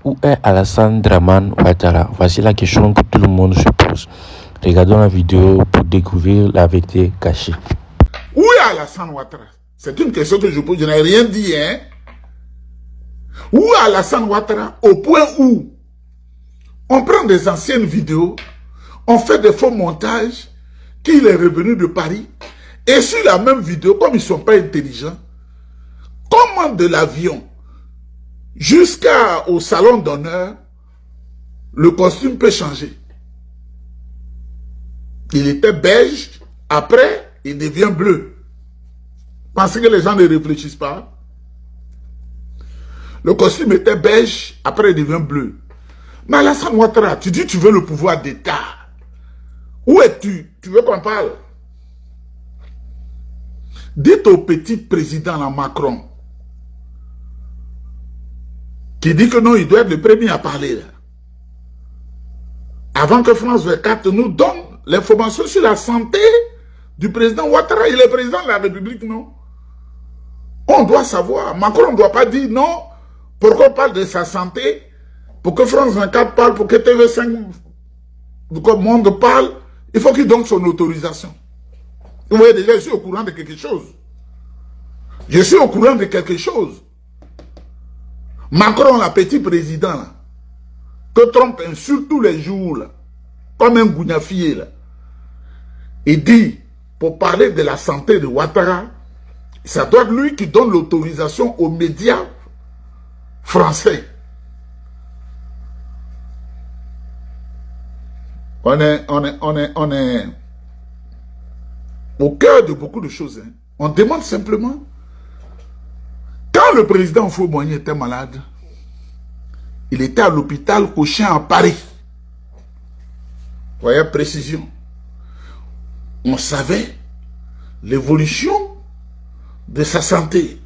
Où est Alassane Dramane Ouattara? Voici la question que tout le monde se pose. Regardons la vidéo pour découvrir la vérité cachée. Où est Alassane Ouattara? C'est une question que je pose, je n'ai rien dit, hein. Où est Alassane Ouattara? Au point où on prend des anciennes vidéos, on fait des faux montages, qu'il est revenu de Paris, et sur la même vidéo, comme ils ne sont pas intelligents, comment de l'avion jusqu'au salon d'honneur, le costume peut changer. Il était beige, après, il devient bleu. Pensez que les gens ne réfléchissent pas? Le costume était beige, après il devient bleu. Mais Alassane Ouattara, tu dis que tu veux le pouvoir d'État. Où es-tu? Tu veux qu'on parle? Dites au petit président là, Macron, qui dit que non, il doit être le premier à parler là. Avant que France 24 nous donne l'information sur la santé du président Ouattara. Il est président de la République, non? On doit savoir. Macron ne doit pas dire non. Pourquoi on parle de sa santé? Pour que France 24 parle, pour que TV5 le monde parle, il faut qu'il donne son autorisation. Vous voyez déjà, je suis au courant de quelque chose. Je suis au courant de quelque chose. Macron, la petit président, là, que Trump insulte tous les jours, là, comme un gougnafier, là, il dit, pour parler de la santé de Ouattara, ça doit être lui qui donne l'autorisation aux médias français. On est au cœur de beaucoup de choses. Hein. On demande simplement, quand le président Foumoigny était malade, il était à l'hôpital Cochin à Paris. Vous voyez, précision. On savait l'évolution de sa santé.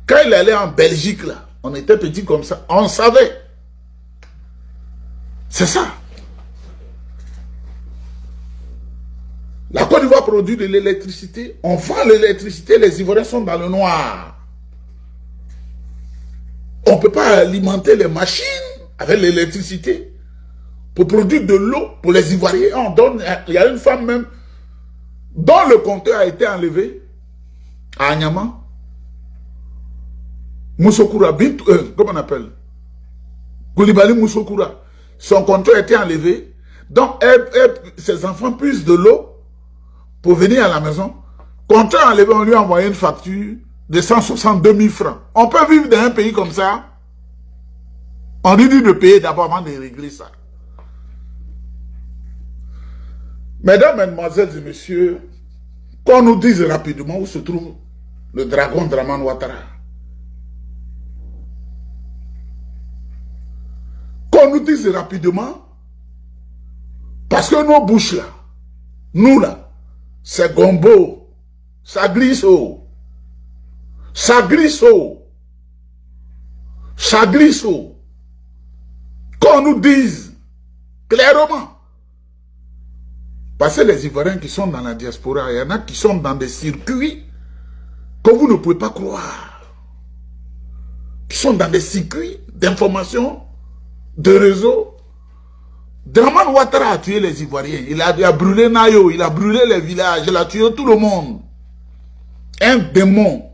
Quand il allait en Belgique, là, on était petit comme ça, on savait. C'est ça. La Côte d'Ivoire produit de l'électricité. On vend l'électricité, les Ivoiriens sont dans le noir. On ne peut pas alimenter les machines avec l'électricité. Pour produire de l'eau pour les Ivoiriens, on donne. Il y a une femme même dont le compteur a été enlevé à Anyama. Moussokura, comment on appelle? Koulibaly Moussokura. Son compteur a été enlevé. Donc, ses enfants puissent de l'eau pour venir à la maison. Compteur enlevé, on lui a envoyé une facture de 162 000 francs. On peut vivre dans un pays comme ça? On lui dit de payer d'abord avant de régler ça. Mesdames, Mesdemoiselles et Messieurs, qu'on nous dise rapidement où se trouve le dragon Dramane Ouattara. Qu'on nous dise rapidement, parce que nos bouches là, nous là, c'est gombo, ça glisse haut, ça glisse haut, ça glisse haut. Qu'on nous dise clairement. Parce que les Ivoiriens qui sont dans la diaspora, il y en a qui sont dans des circuits que vous ne pouvez pas croire. Qui sont dans des circuits d'information, de réseau. Dramane Ouattara a tué les Ivoiriens. Il a brûlé Nayo, il a brûlé les villages, il a tué tout le monde. Un démon.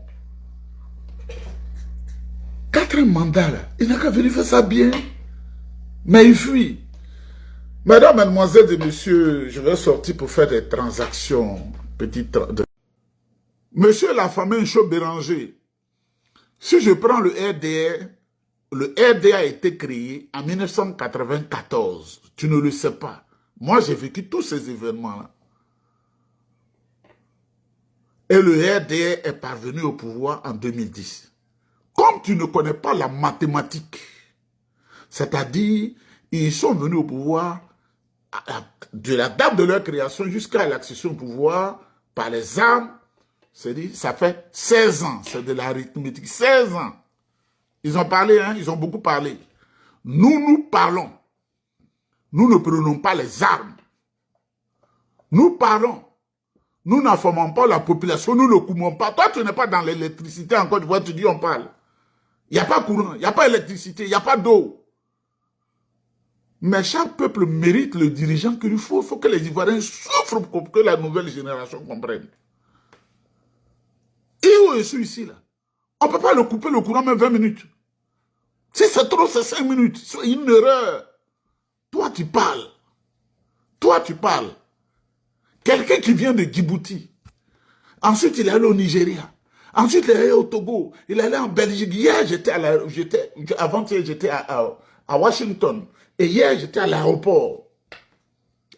4 mandats là, il n'a qu'à venir faire ça bien. Mais il fuit. Mesdames, Mesdemoiselles et Messieurs, je vais sortir pour faire des transactions. Monsieur Lafamine Chaud Béranger, si je prends le RDA a été créé en 1994. Tu ne le sais pas. Moi, j'ai vécu tous ces événements-là. Et le RDA est parvenu au pouvoir en 2010. Comme tu ne connais pas la mathématique, c'est-à-dire, ils sont venus au pouvoir de la date de leur création jusqu'à l'accession au pouvoir par les armes, c'est-à-dire, ça fait 16 ans, c'est de l'arithmétique, 16 ans. Ils ont parlé, hein, ils ont beaucoup parlé. Nous parlons. Nous ne prenons pas les armes. Nous parlons. Nous n'informons pas la population, nous ne coumons pas. Toi, tu n'es pas dans l'électricité encore, tu vois, tu dis on parle. Il n'y a pas courant, il n'y a pas électricité, il n'y a pas d'eau. Mais chaque peuple mérite le dirigeant qu'il faut. Il faut que les Ivoiriens souffrent pour que la nouvelle génération comprenne. Et où je suis ici, là, on ne peut pas le couper le courant même 20 minutes. Si c'est trop, c'est 5 minutes. C'est une erreur. Toi, tu parles. Toi, tu parles. Quelqu'un qui vient de Djibouti. Ensuite, il est allé au Nigeria. Ensuite, il est allé au Togo. Il est allé en Belgique. Hier, avant-hier, j'étais à Washington. Et hier, j'étais à l'aéroport.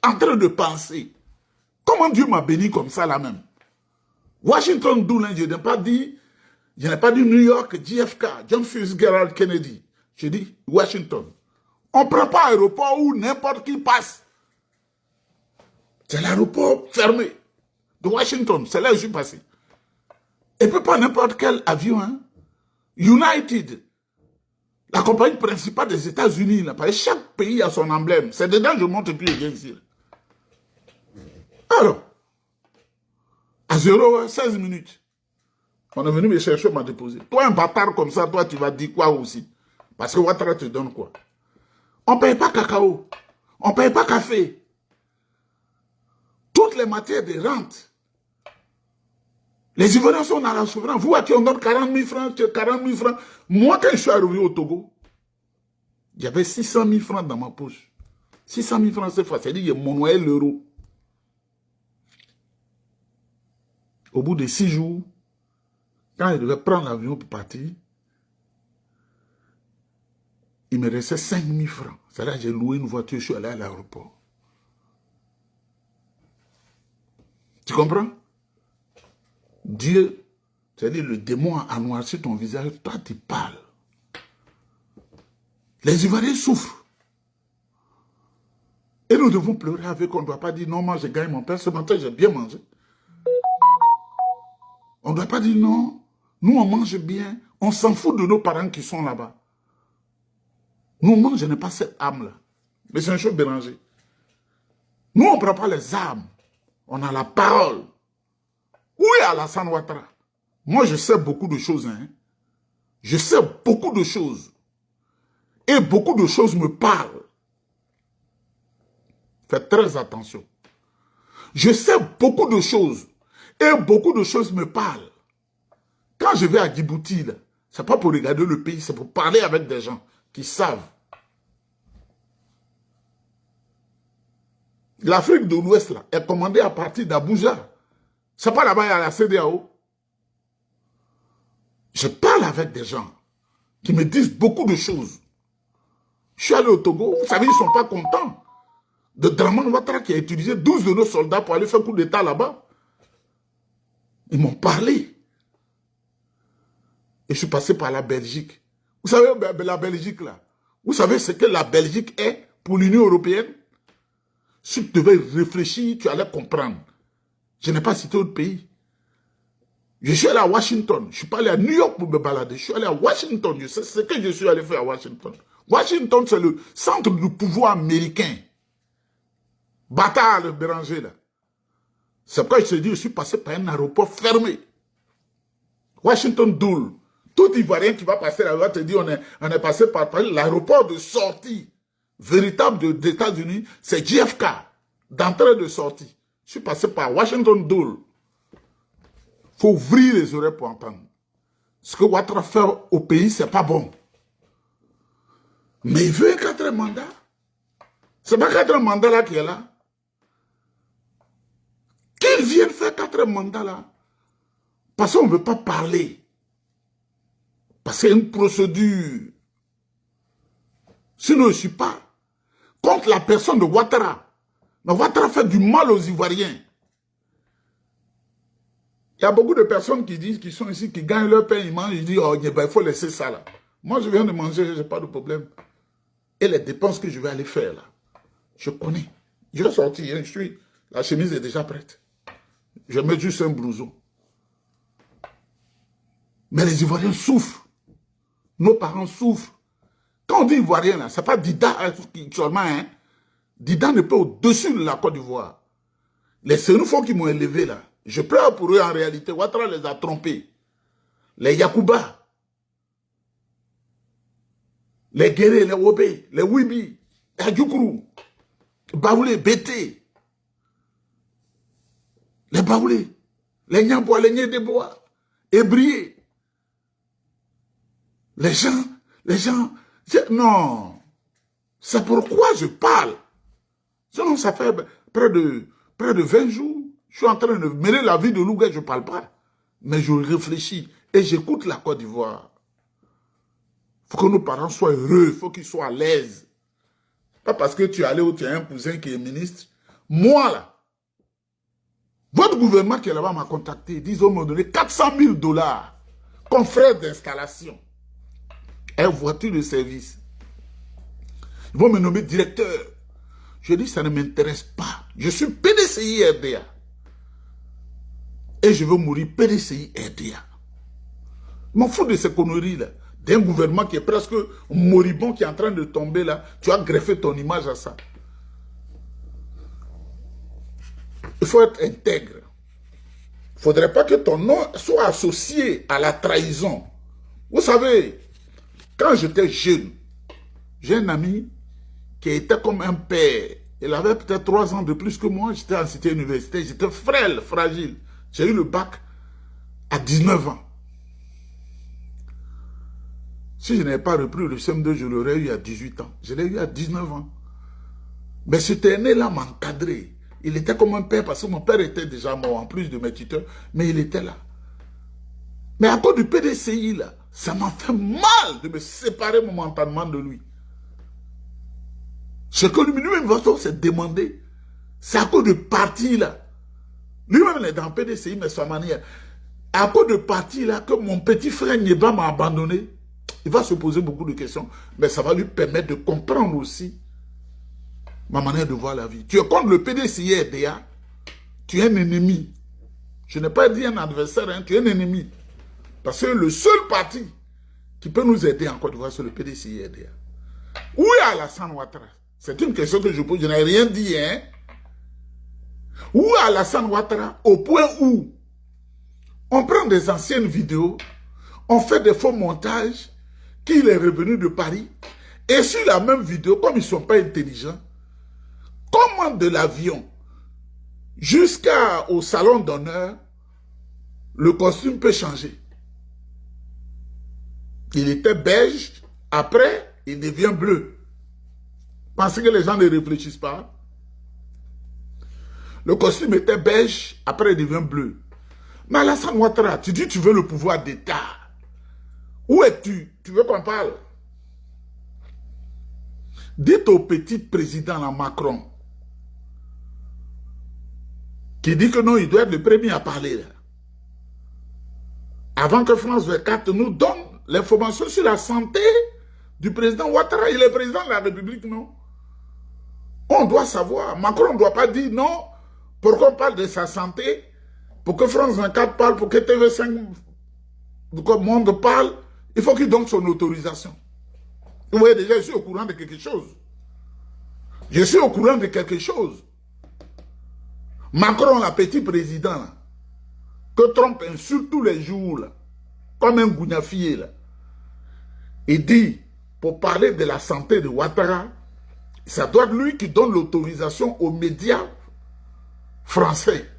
En train de penser. Comment Dieu m'a béni comme ça, là même? Washington, d'où je n'ai pas dit New York, JFK, John Fitzgerald Kennedy. Je dis Washington. On ne prend pas aéroport où n'importe qui passe. C'est l'aéroport fermé de Washington. C'est là où je suis passé. Et puis pas n'importe quel avion. Hein. United, la compagnie principale des États-Unis. Chaque pays a son emblème. C'est dedans que je monte et puis je viens ici. Alors, à 0h16 minutes, on est venu me chercher, on m'a déposé. Toi, un bâtard comme ça, toi, tu vas dire quoi aussi? Parce que Ouattara te donne quoi? On ne paye pas cacao. On ne paye pas café. Toutes les matières de rente. Les Ivoiriens sont dans la souffrance. Vous, à qui on donne 40 000 francs, 40 000 francs. Moi, quand je suis arrivé au Togo, il y avait 600 000 francs dans ma poche. 600 000 francs cette fois, c'est-à-dire qu'il y a mon noyé l'euro. Au bout de 6 jours, quand je devais prendre l'avion pour partir, il me restait 5 000 francs. C'est là que j'ai loué une voiture, je suis allé à l'aéroport. Tu comprends? Dieu, c'est-à-dire le démon a noirci ton visage, toi tu parles. Les Ivoiriens souffrent. Et nous devons pleurer avec, on ne doit pas dire non, moi j'ai gagné mon père, ce matin j'ai bien mangé. On ne doit pas dire non, nous on mange bien, on s'en fout de nos parents qui sont là-bas. Nous, moi je n'ai pas cette âme-là. Mais c'est un chose Béranger. Nous on ne prend pas les armes, on a la parole. Où est Alassane Ouattara? Moi, je sais beaucoup de choses. Hein. Je sais beaucoup de choses. Et beaucoup de choses me parlent. Faites très attention. Je sais beaucoup de choses. Et beaucoup de choses me parlent. Quand je vais à Djibouti, ce n'est pas pour regarder le pays, c'est pour parler avec des gens qui savent. L'Afrique de l'Ouest est commandée à partir d'Abuja. Ce n'est pas là-bas, il y a la CEDEAO. Je parle avec des gens qui me disent beaucoup de choses. Je suis allé au Togo, vous savez, ils ne sont pas contents de Dramane Ouattara qui a utilisé 12 de nos soldats pour aller faire coup d'État là-bas. Ils m'ont parlé. Et je suis passé par la Belgique. Vous savez, la Belgique là, vous savez ce que la Belgique est pour l'Union européenne? Si tu devais réfléchir, tu allais comprendre. Je n'ai pas cité autre pays. Je suis allé à Washington. Je ne suis pas allé à New York pour me balader. Je suis allé à Washington. Je sais ce que je suis allé faire à Washington. Washington, c'est le centre du pouvoir américain. Bâtard, le Béranger, là. C'est pourquoi je te dis, je suis passé par un aéroport fermé. Washington Doule. Tout Ivoirien qui va passer là-bas te dit, on est passé par l'aéroport de sortie véritable des États-Unis, c'est JFK, d'entrée de sortie. Je suis passé par Washington Doule. Il faut ouvrir les oreilles pour entendre. Ce que Ouattara fait au pays, ce n'est pas bon. Mais il veut un 4e mandat. Ce n'est pas 4e mandat là qui est là. Qu'il vienne faire 4e mandat là. Parce qu'on ne veut pas parler. Parce qu'il y a une procédure. Sinon, je ne suis pas contre la personne de Ouattara. Mais Ouattara fait du mal aux Ivoiriens. Il y a beaucoup de personnes qui disent qu'ils sont ici, qui gagnent leur pain, ils mangent, ils disent, oh, il faut laisser ça là. Moi, je viens de manger, je n'ai pas de problème. Et les dépenses que je vais aller faire là, je connais. Je vais sortir, hein, la chemise est déjà prête. Je mets juste un blouson. Mais les Ivoiriens souffrent. Nos parents souffrent. Quand on dit Ivoirien, là, ce n'est pas Dida seulement. Hein. Dida n'est pas au-dessus de la Côte d'Ivoire. Les Sénoufos qui m'ont élevé là, je pleure pour eux en réalité. Ouattara les a trompés. Les Yakuba. les Guérés, les Wobé, les Wibi, les Adjoukourou, Baoulé, Bété, les Baoulé, les Nyambois, les Nyédébois, Ébrié. Les gens, non. C'est pourquoi je parle. Sinon, ça fait près de 20 jours. Je suis en train de mêler la vie de Louga, je ne parle pas. Mais je réfléchis et j'écoute la Côte d'Ivoire. Il faut que nos parents soient heureux, il faut qu'ils soient à l'aise. Pas parce que tu es allé où tu as un cousin qui est ministre. Moi, là, votre gouvernement qui est là-bas m'a contacté. Ils m'ont donné 400 000 $, comme frais d'installation. Et voiture de service. Ils vont me nommer directeur. Je dis, ça ne m'intéresse pas. Je suis PDCI RDA. Et je veux mourir PDCI RDA. Je m'en fous de ces conneries-là. D'un gouvernement qui est presque moribond, qui est en train de tomber là. Tu as greffé ton image à ça. Il faut être intègre. Il ne faudrait pas que ton nom soit associé à la trahison. Vous savez, quand j'étais jeune, j'ai un ami qui était comme un père. Il avait peut-être 3 ans de plus que moi. J'étais en cité universitaire. J'étais frêle, fragile. J'ai eu le bac à 19 ans. Si je n'avais pas repris le CM2, je l'aurais eu à 18 ans. Je l'ai eu à 19 ans. Mais cet aîné-là m'a encadré. Il était comme un père parce que mon père était déjà mort, en plus de mes tuteurs. Mais il était là. Mais à cause du PDCI, là, ça m'a fait mal de me séparer momentanément de lui. Ce que lui-même s'est demandé, c'est à cause de parti, là. Lui-même, il est dans le PDCI, mais sa manière. À cause de parti, là, que mon petit frère Nieba m'a abandonné, il va se poser beaucoup de questions, mais ça va lui permettre de comprendre aussi ma manière de voir la vie. Tu es contre le PDCI RDA, tu es un ennemi. Je n'ai pas dit un adversaire, hein, tu es un ennemi. Parce que le seul parti qui peut nous aider en Côte d'Ivoire, c'est le PDCI RDA. Où est Alassane Ouattara? C'est une question que je pose, je n'ai rien dit, hein. Où est Alassane Ouattara? Au point où on prend des anciennes vidéos, on fait des faux montages, qu'il est revenu de Paris, et sur la même vidéo, comme ils ne sont pas intelligents, comment de l'avion jusqu'au salon d'honneur, le costume peut changer. Il était beige, après, il devient bleu. Pensez que les gens ne réfléchissent pas. Le costume était beige, après il devient bleu. Mais Alassane Ouattara, tu dis que tu veux le pouvoir d'État. Où es-tu? Tu veux qu'on parle? Dites au petit président là, Macron, qui dit que non, il doit être le premier à parler. Là. Avant que France 24 nous donne l'information sur la santé du président Ouattara. Il est président de la République, non? On doit savoir. Macron ne doit pas dire non. Pourquoi on parle de sa santé? Pour que France 24 parle, pour que TV5 Monde parle, il faut qu'il donne son autorisation. Vous voyez déjà, je suis au courant de quelque chose. Je suis au courant de quelque chose. Macron, le petit président, là, que Trump insulte tous les jours, là, comme un gougnafier, là, il dit, pour parler de la santé de Ouattara, ça doit être lui qui donne l'autorisation aux médias français.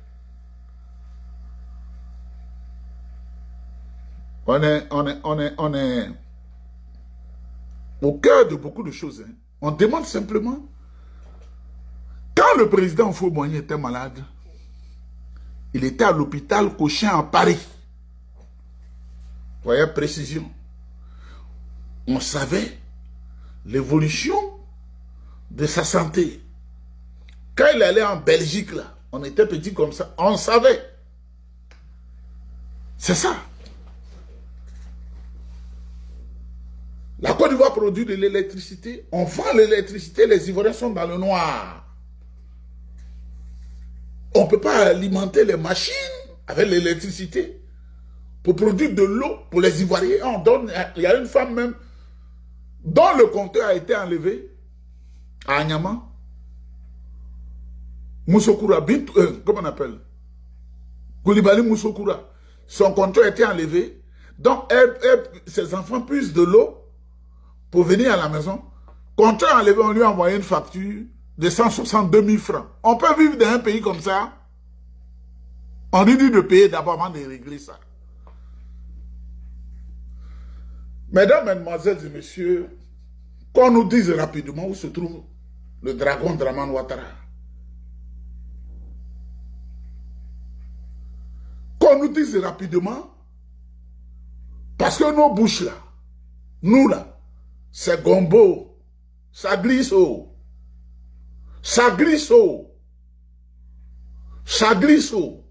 On est au cœur de beaucoup de choses. Hein. On demande simplement, quand le président Houphouët-Boigny était malade, il était à l'hôpital Cochin à Paris. Vous voyez, précision. On savait l'évolution de sa santé. Quand il allait en Belgique, là, on était petit comme ça, on savait. C'est ça. La Côte d'Ivoire produit de l'électricité. On vend l'électricité, les Ivoiriens sont dans le noir. On ne peut pas alimenter les machines avec l'électricité pour produire de l'eau pour les Ivoiriens. On donne, il y a une femme même dont le compteur a été enlevé à Anyama. Moussokura, comment on appelle? Koulibaly Moussokura. Son compteur a été enlevé. Donc, ses enfants puissent de l'eau pour venir à la maison. Contrat enlevé, on lui a envoyé une facture de 162 000 francs. On peut vivre dans un pays comme ça. On lui dit de payer d'abord avant de régler ça. Mesdames, Mesdemoiselles et Messieurs, qu'on nous dise rapidement où se trouve le dragon Draman Ouattara. Qu'on nous dise rapidement, parce que nos bouches là, nous là, c'est gombo, ça glisse haut, ça glisse haut, ça glisse haut.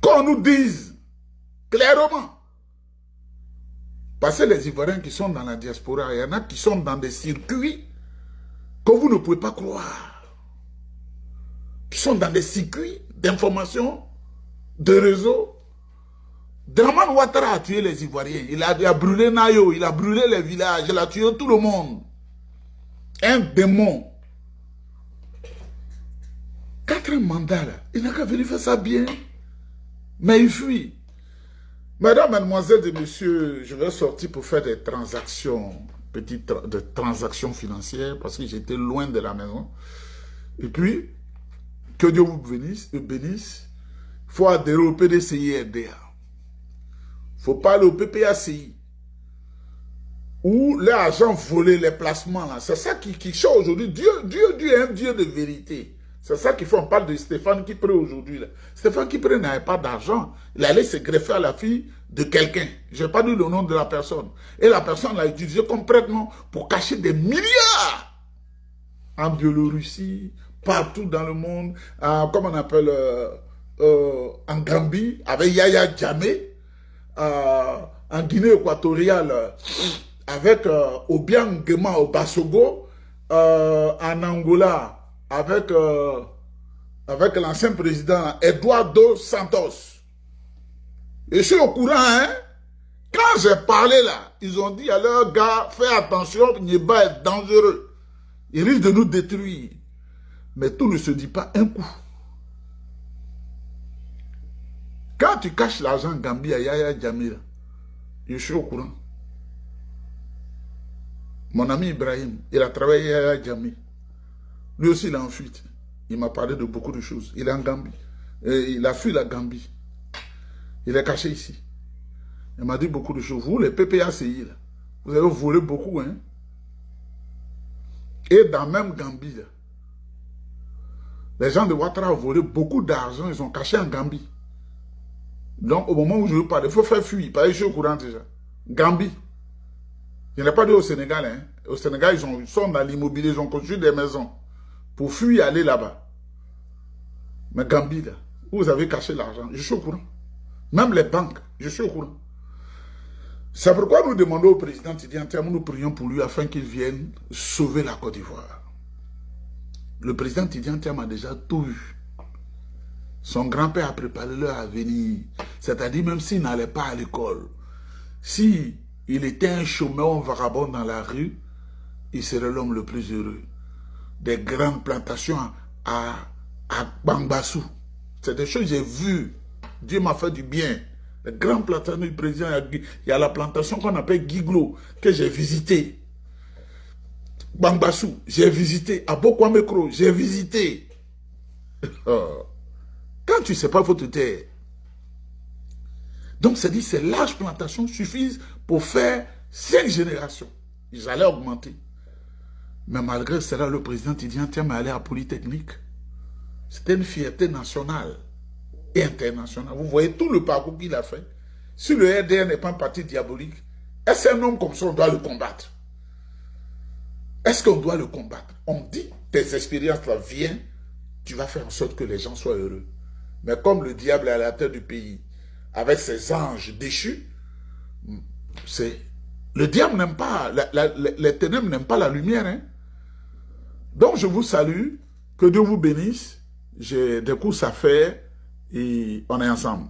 Qu'on nous dise clairement. Parce que les Ivoiriens qui sont dans la diaspora, il y en a qui sont dans des circuits que vous ne pouvez pas croire. Qui sont dans des circuits d'information, de réseau. Draman Ouattara a tué les Ivoiriens. Il a brûlé Nayo, il a brûlé les villages, il a tué tout le monde. Un démon. 4 mandats là, il n'a qu'à venir faire ça bien. Mais il fuit. Mesdames, Mesdemoiselles et Messieurs, je vais sortir pour faire des transactions, des transactions financières, parce que j'étais loin de la maison. Et puis, que Dieu vous bénisse. Il faut adhérer au PDCI-RDA. Il ne faut pas aller au PPACI. Où les agents volaient les placements là. C'est ça qui change aujourd'hui. Dieu est un Dieu de vérité. C'est ça qu'il faut. On parle de Stéphane Kipré aujourd'hui. Stéphane Kipré n'avait pas d'argent. Il allait se greffer à la fille de quelqu'un. Je n'ai pas dit le nom de la personne. Et la personne l'a utilisé complètement pour cacher des milliards. En Biélorussie, partout dans le monde. Comment on appelle en Gambie, avec Yaya Jammeh. En Guinée équatoriale, avec Obiang Nguema au Basogo. En Angola, avec l'ancien président Eduardo Santos. Et je suis au courant, hein. Quand j'ai parlé là, ils ont dit à leurs gars, fais attention, Nieba est dangereux. Il risque de nous détruire. Mais tout ne se dit pas un coup. Quand tu caches l'argent Gambie à Yaya Jammeh, je suis au courant. Mon ami Ibrahim, il a travaillé à Yaya Jammeh. Lui aussi, il est en fuite. Il m'a parlé de beaucoup de choses. Il est en Gambie. Et il a fui la Gambie. Il est caché ici. Il m'a dit beaucoup de choses. Vous, les PPACI, là, vous avez volé beaucoup, hein. Et dans même Gambie, là, les gens de Ouattara ont volé beaucoup d'argent. Ils ont caché en Gambie. Donc, au moment où je vous parle, il faut faire fuir. Parce que je suis au courant déjà. Gambie. Je n'ai pas dit au Sénégal, hein. Au Sénégal, ils sont dans l'immobilier. Ils ont construit des maisons. Pour fuir aller là-bas. Mais Gambie, là, où vous avez caché l'argent, je suis au courant. Même les banques, je suis au courant. C'est pourquoi nous demandons au président Tidiane Tiam, nous prions pour lui afin qu'il vienne sauver la Côte d'Ivoire. Le président Tidiane Tiam a déjà tout vu. Son grand-père a préparé leur avenir. C'est-à-dire même s'il n'allait pas à l'école, s'il était un chômeur, un vagabond dans la rue, il serait l'homme le plus heureux. Des grandes plantations à Bangbassou. C'est des choses que j'ai vues. Dieu m'a fait du bien. Les grandes plantations du président, il y a la plantation qu'on appelle Giglo, que j'ai visité. Bangbassou, j'ai visité. À Bokwamekro, j'ai visité. Quand tu ne sais pas, il faut te taire. Donc, c'est dit, ces larges plantations suffisent pour faire 5 générations. Ils allaient augmenter. Mais malgré cela, le président Tidiane Tiam est allé à Polytechnique. C'était une fierté nationale et internationale. Vous voyez tout le parcours qu'il a fait. Si le RDR n'est pas un parti diabolique, est-ce qu'un homme comme ça, on doit le combattre? Est-ce qu'on doit le combattre? On dit, tes expériences là, viens, tu vas faire en sorte que les gens soient heureux. Mais comme le diable est à la tête du pays, avec ses anges déchus, le diable n'aime pas, les ténèbres n'aiment pas la lumière, hein? Donc, je vous salue. Que Dieu vous bénisse. J'ai des courses à faire et on est ensemble.